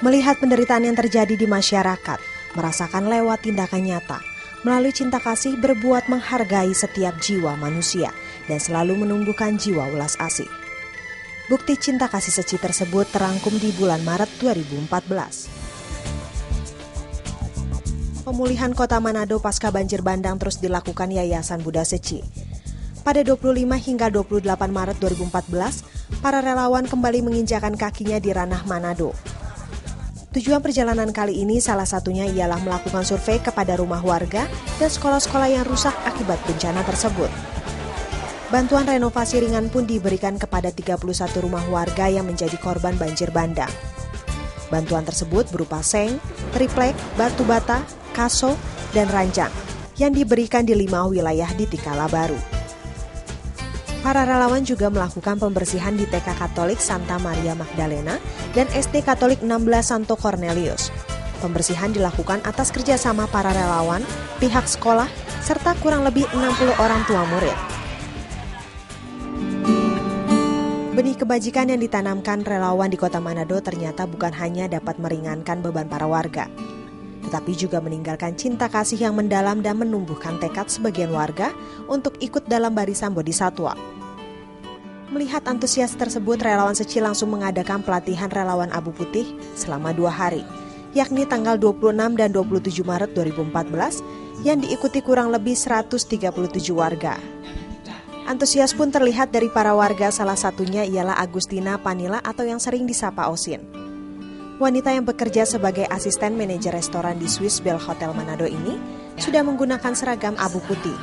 Melihat penderitaan yang terjadi di masyarakat, merasakan lewat tindakan nyata, melalui cinta kasih berbuat menghargai setiap jiwa manusia dan selalu menumbuhkan jiwa welas asih. Bukti cinta kasih Seci tersebut terangkum di bulan Maret 2014. Pemulihan Kota Manado pasca banjir bandang terus dilakukan Yayasan Buddha Seci. Pada 25 hingga 28 Maret 2014, para relawan kembali menginjakan kakinya di ranah Manado. Tujuan perjalanan kali ini salah satunya ialah melakukan survei kepada rumah warga dan sekolah-sekolah yang rusak akibat bencana tersebut. Bantuan renovasi ringan pun diberikan kepada 31 rumah warga yang menjadi korban banjir bandang. Bantuan tersebut berupa seng, triplek, batu bata, kaso, dan ranjang yang diberikan di 5 wilayah di Tikala Baru. Para relawan juga melakukan pembersihan di TK Katolik Santa Maria Magdalena dan SD Katolik 16 Santo Cornelius. Pembersihan dilakukan atas kerjasama para relawan, pihak sekolah, serta kurang lebih 60 orang tua murid. Benih kebajikan yang ditanamkan relawan di Kota Manado ternyata bukan hanya dapat meringankan beban para warga, tetapi juga meninggalkan cinta kasih yang mendalam dan menumbuhkan tekad sebagian warga untuk ikut dalam barisan bodhisatwa. Melihat antusias tersebut, relawan Seci langsung mengadakan pelatihan relawan Abu Putih selama 2 hari, yakni tanggal 26 dan 27 Maret 2014, yang diikuti kurang lebih 137 warga. Antusias pun terlihat dari para warga, salah satunya ialah Agustina Panila atau yang sering disapa Osin. Wanita yang bekerja sebagai asisten manajer restoran di Swiss Bell Hotel Manado ini sudah menggunakan seragam abu putih.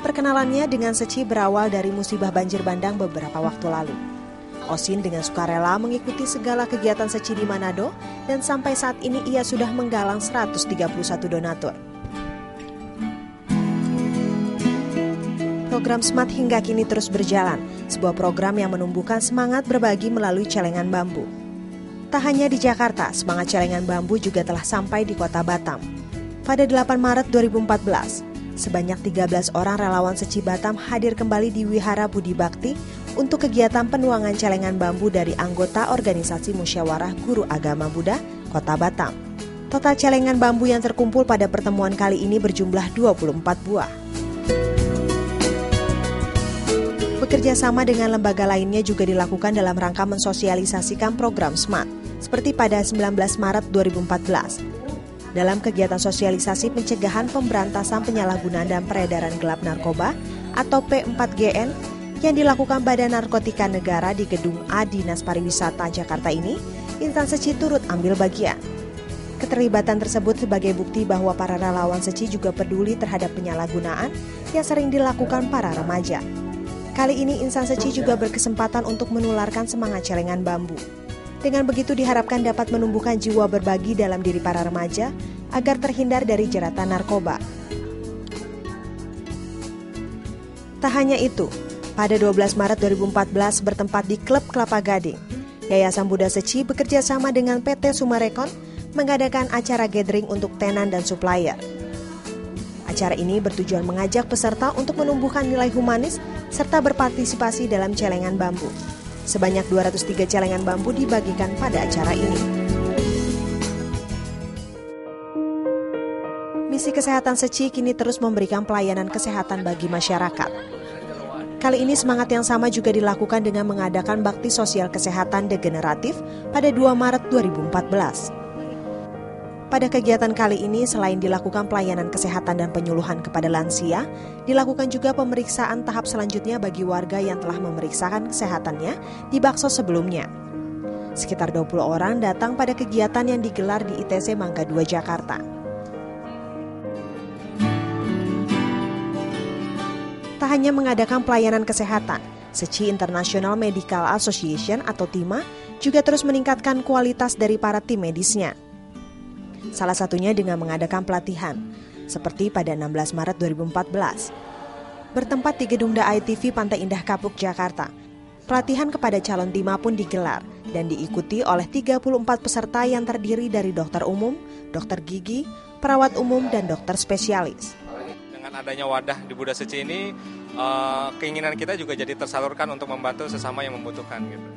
Perkenalannya dengan Seci berawal dari musibah banjir bandang beberapa waktu lalu. Osin dengan sukarela mengikuti segala kegiatan Seci di Manado dan sampai saat ini ia sudah menggalang 131 donatur. Program SMART hingga kini terus berjalan, sebuah program yang menumbuhkan semangat berbagi melalui celengan bambu. Tak hanya di Jakarta, semangat celengan bambu juga telah sampai di Kota Batam. Pada 8 Maret 2014, sebanyak 13 orang relawan Seci Batam hadir kembali di Wihara Budi Bakti untuk kegiatan penuangan celengan bambu dari anggota organisasi Musyawarah Guru Agama Buddha Kota Batam. Total celengan bambu yang terkumpul pada pertemuan kali ini berjumlah 24 buah. Bekerja sama dengan lembaga lainnya juga dilakukan dalam rangka mensosialisasikan program SMART, seperti pada 19 Maret 2014. Dalam kegiatan sosialisasi pencegahan pemberantasan penyalahgunaan dan peredaran gelap narkoba atau P4GN yang dilakukan Badan Narkotika Negara di Gedung A Dinas Pariwisata Jakarta ini, instansi Seci turut ambil bagian. Keterlibatan tersebut sebagai bukti bahwa para relawan Seci juga peduli terhadap penyalahgunaan yang sering dilakukan para remaja. Kali ini instansi Seci juga berkesempatan untuk menularkan semangat celengan bambu. Dengan begitu diharapkan dapat menumbuhkan jiwa berbagi dalam diri para remaja agar terhindar dari jeratan narkoba. Tak hanya itu, pada 12 Maret 2014 bertempat di Klub Kelapa Gading, Yayasan Buddha Seci bekerja sama dengan PT Sumarekon mengadakan acara gathering untuk tenan dan supplier. Acara ini bertujuan mengajak peserta untuk menumbuhkan nilai humanis serta berpartisipasi dalam celengan bambu. Sebanyak 203 celengan bambu dibagikan pada acara ini. Misi Kesehatan Seci kini terus memberikan pelayanan kesehatan bagi masyarakat. Kali ini semangat yang sama juga dilakukan dengan mengadakan bakti sosial kesehatan degeneratif pada 2 Maret 2014. Pada kegiatan kali ini, selain dilakukan pelayanan kesehatan dan penyuluhan kepada lansia, dilakukan juga pemeriksaan tahap selanjutnya bagi warga yang telah memeriksakan kesehatannya di bakso sebelumnya. Sekitar 20 orang datang pada kegiatan yang digelar di ITC Mangga 2 Jakarta. Tak hanya mengadakan pelayanan kesehatan, Seci International Medical Association atau TIMA juga terus meningkatkan kualitas dari para tim medisnya. Salah satunya dengan mengadakan pelatihan, seperti pada 16 Maret 2014. Bertempat di Gedung DAI-TV Pantai Indah Kapuk, Jakarta, pelatihan kepada calon TIMA pun digelar dan diikuti oleh 34 peserta yang terdiri dari dokter umum, dokter gigi, perawat umum, dan dokter spesialis. Dengan adanya wadah di Buddha Seci ini, keinginan kita juga jadi tersalurkan untuk membantu sesama yang membutuhkan gitu.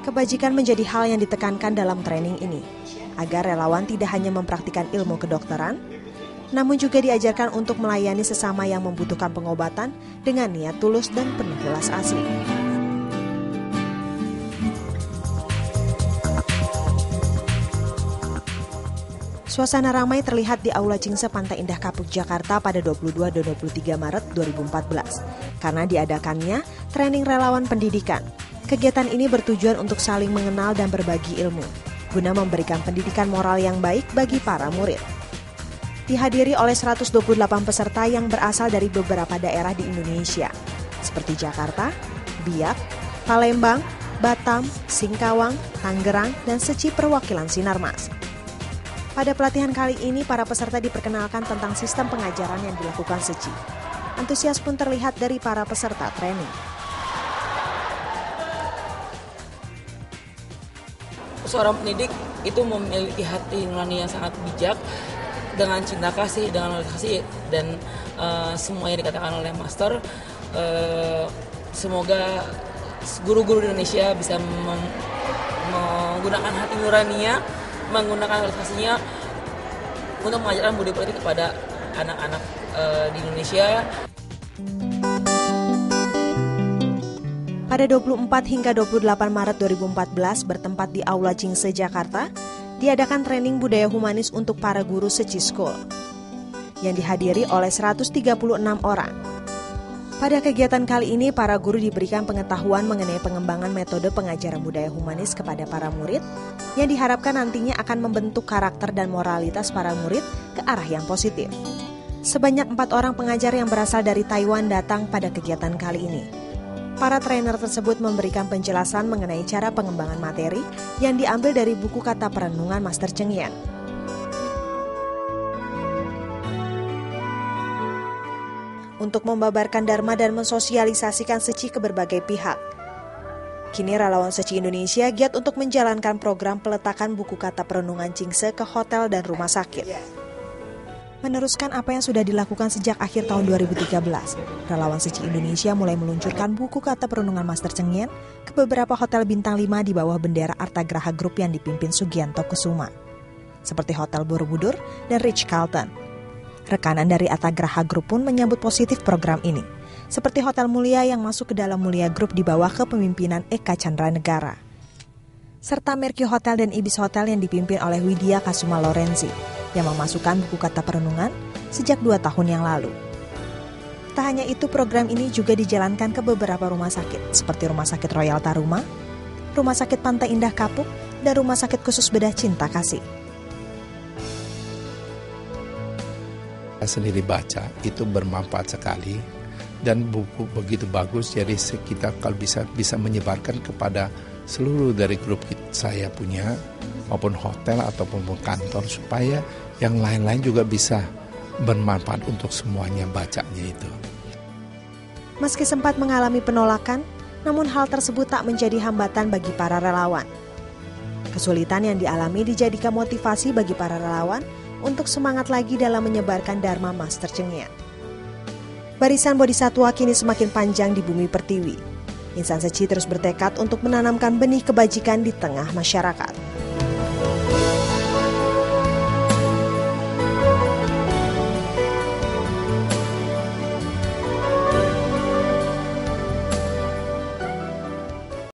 Kebajikan menjadi hal yang ditekankan dalam training ini, agar relawan tidak hanya mempraktikkan ilmu kedokteran, namun juga diajarkan untuk melayani sesama yang membutuhkan pengobatan dengan niat tulus dan penuh welas asih. Suasana ramai terlihat di Aula Cingse Pantai Indah Kapuk, Jakarta pada 22 dan 23 Maret 2014 karena diadakannya training relawan pendidikan. Kegiatan ini bertujuan untuk saling mengenal dan berbagi ilmu, guna memberikan pendidikan moral yang baik bagi para murid. Dihadiri oleh 128 peserta yang berasal dari beberapa daerah di Indonesia, seperti Jakarta, Biak, Palembang, Batam, Singkawang, Tangerang, dan Seci perwakilan Sinarmas. Pada pelatihan kali ini, para peserta diperkenalkan tentang sistem pengajaran yang dilakukan Seci. Antusias pun terlihat dari para peserta training. Seorang pendidik itu memiliki hati nurani yang sangat bijak, dengan cinta kasih, dengan kasih, dan semua yang dikatakan oleh Master. Semoga guru-guru di Indonesia bisa menggunakan hati nuraninya, menggunakan kasihnya untuk mengajarkan budi pekerti kepada anak-anak di Indonesia. Pada 24 hingga 28 Maret 2014 bertempat di Aula Cingse, Jakarta, diadakan training budaya humanis untuk para guru Seci School yang dihadiri oleh 136 orang. Pada kegiatan kali ini, para guru diberikan pengetahuan mengenai pengembangan metode pengajaran budaya humanis kepada para murid yang diharapkan nantinya akan membentuk karakter dan moralitas para murid ke arah yang positif. Sebanyak 4 orang pengajar yang berasal dari Taiwan datang pada kegiatan kali ini. Para trainer tersebut memberikan penjelasan mengenai cara pengembangan materi yang diambil dari buku kata perenungan Master Cheng Yen. Untuk membabarkan dharma dan mensosialisasikan Seci ke berbagai pihak. Kini relawan Seci Indonesia giat untuk menjalankan program peletakan buku kata perenungan Cingse ke hotel dan rumah sakit. Meneruskan apa yang sudah dilakukan sejak akhir tahun 2013, relawan Seci Indonesia mulai meluncurkan buku kata perenungan Master Cheng Yen ke beberapa hotel bintang 5 di bawah bendera Artagraha Group yang dipimpin Sugianto Kusuma, seperti Hotel Borobudur dan Ritz-Carlton. Rekanan dari Artagraha Group pun menyambut positif program ini, seperti Hotel Mulia yang masuk ke dalam Mulia Group di bawah kepemimpinan Eka Chandra Negara, serta Mercury Hotel dan Ibis Hotel yang dipimpin oleh Widya Kasuma Lorenzi, yang memasukkan buku kata perenungan sejak 2 tahun yang lalu. Tak hanya itu, program ini juga dijalankan ke beberapa rumah sakit, seperti Rumah Sakit Royal Taruma, Rumah Sakit Pantai Indah Kapuk, dan Rumah Sakit Khusus Bedah Cinta Kasih. Sendiri baca itu bermanfaat sekali dan buku begitu bagus, jadi kita kalau bisa menyebarkan kepada seluruh dari grup saya punya maupun hotel ataupun kantor supaya yang lain-lain juga bisa bermanfaat untuk semuanya bacanya itu. Meski sempat mengalami penolakan, namun hal tersebut tak menjadi hambatan bagi para relawan. Kesulitan yang dialami dijadikan motivasi bagi para relawan untuk semangat lagi dalam menyebarkan dharma Master Cheng Yen. Barisan bodhisatwa kini semakin panjang di bumi pertiwi. Insan Seci terus bertekad untuk menanamkan benih kebajikan di tengah masyarakat.